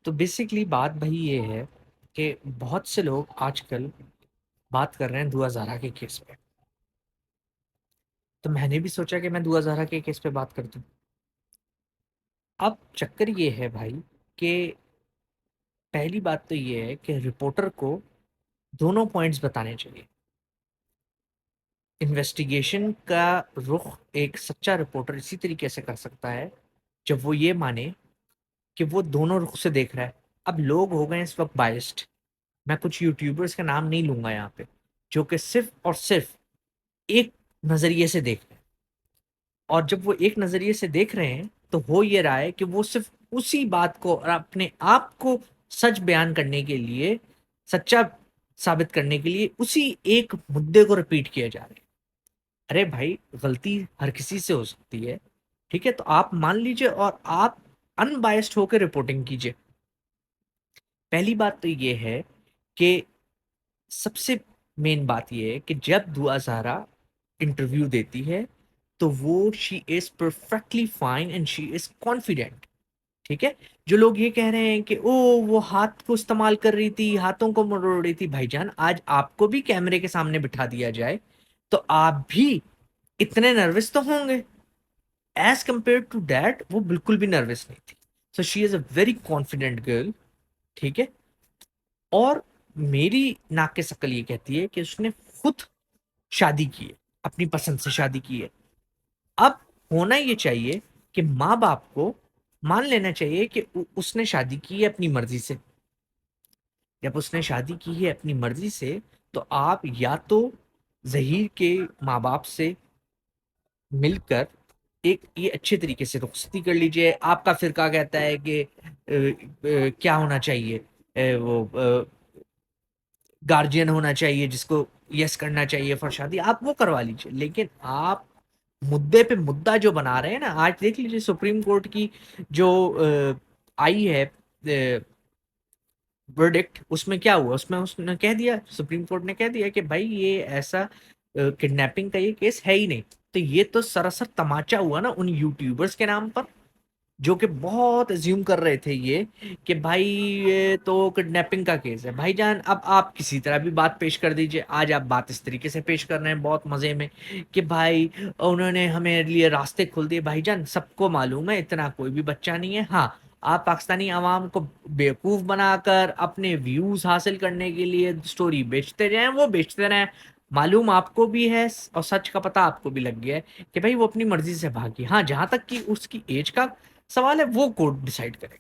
تو بیسکلی بات بھائی یہ ہے کہ بہت سے لوگ آج کل بات کر رہے ہیں دعا زہرا کے کیس پہ. تو میں نے بھی سوچا کہ میں دعا زہرا کے کیس پہ بات کر دوں. اب چکر یہ ہے بھائی کہ پہلی بات تو یہ ہے کہ رپورٹر کو دونوں پوائنٹس بتانے چاہیے. انویسٹیگیشن کا رخ ایک سچا رپورٹر اسی طریقے سے کر سکتا ہے جب وہ یہ مانے کہ وہ دونوں رخ سے دیکھ رہا ہے. اب لوگ ہو گئے اس وقت بائسڈ. میں کچھ یوٹیوبرز کا نام نہیں لوں گا یہاں پہ جو کہ صرف اور صرف ایک نظریے سے دیکھ رہے ہیں. اور جب وہ ایک نظریے سے دیکھ رہے ہیں تو ہو یہ رہا ہے کہ وہ صرف اسی بات کو اور اپنے آپ کو سچ بیان کرنے کے لیے، سچا ثابت کرنے کے لیے اسی ایک مدعے کو ریپیٹ کیا جا رہا ہے. ارے بھائی غلطی ہر کسی سے ہو سکتی ہے، ٹھیک ہے؟ تو آپ مان لیجئے اور آپ ان بائسڈ ہو کے رپورٹنگ کیجئے. پہلی بات تو یہ ہے کہ سب سے مین بات یہ ہے کہ جب دعا زہرا انٹرویو دیتی ہے تو وہ she is perfectly fine and she is confident. ٹھیک ہے؟ جو لوگ یہ کہہ رہے ہیں کہ او وہ ہاتھ کو استعمال کر رہی تھی، ہاتھوں کو مروڑ رہی تھی، بھائی جان آج آپ کو بھی کیمرے کے سامنے بٹھا دیا جائے تو آپ بھی اتنے نروس تو ہوں گے. ایز کمپیئر ٹو دیٹ وہ بالکل بھی نروس نہیں تھی. سو شی از اے ویری کانفیڈنٹ گرل. ٹھیک ہے؟ اور میری ناک کے شکل یہ کہتی ہے کہ اس نے خود شادی کی ہے، اپنی پسند سے شادی کی ہے. اب ہونا یہ چاہیے کہ ماں باپ کو مان لینا چاہیے کہ اس نے شادی کی ہے اپنی مرضی سے. جب اس نے شادی کی ہے اپنی مرضی سے تو آپ یا تو ظہیر کے ماں باپ سے مل کر ایک یہ اچھے طریقے سے رخصتی کر لیجئے. آپ کا فرقہ کہتا ہے کہ کیا ہونا چاہیے، وہ گارجین ہونا چاہیے جس کو یس کرنا چاہیے فار شادی، آپ وہ کروا لیجئے. لیکن آپ مدعے پہ مدعا جو بنا رہے ہیں نا، آج دیکھ لیجئے سپریم کورٹ کی جو آئی ہے ورڈکٹ، اس میں کیا ہوا؟ اس نے کہہ دیا، سپریم کورٹ نے کہہ دیا کہ بھائی یہ ایسا کڈنیپنگ کا یہ کیس ہے ہی نہیں. تو یہ تو سراسر تماچا ہوا نا ان یوٹیوبرز کے نام پر جو کہ بہت ازیوم کر رہے تھے یہ کہ بھائی یہ تو کڈنیپنگ کا کیس ہے. بھائی جان اب آپ کسی طرح بھی بات پیش کر دیجئے. آج آپ بات اس طریقے سے پیش کر رہے ہیں بہت مزے میں کہ بھائی انہوں نے ہمیں لیے راستے کھول دیے. بھائی جان سب کو معلوم ہے اتنا کوئی بھی بچہ نہیں ہے. ہاں آپ پاکستانی عوام کو بیوقوف بنا کر اپنے ویوز حاصل کرنے کے لیے سٹوری بیچتے جائیں، وہ بیچتے رہیں. معلوم آپ کو بھی ہے اور سچ کا پتہ آپ کو بھی لگ گیا ہے کہ بھائی وہ اپنی مرضی سے بھاگی. ہاں جہاں تک کہ اس کی ایج کا سوال ہے وہ کورٹ ڈیسائیڈ کرے گا.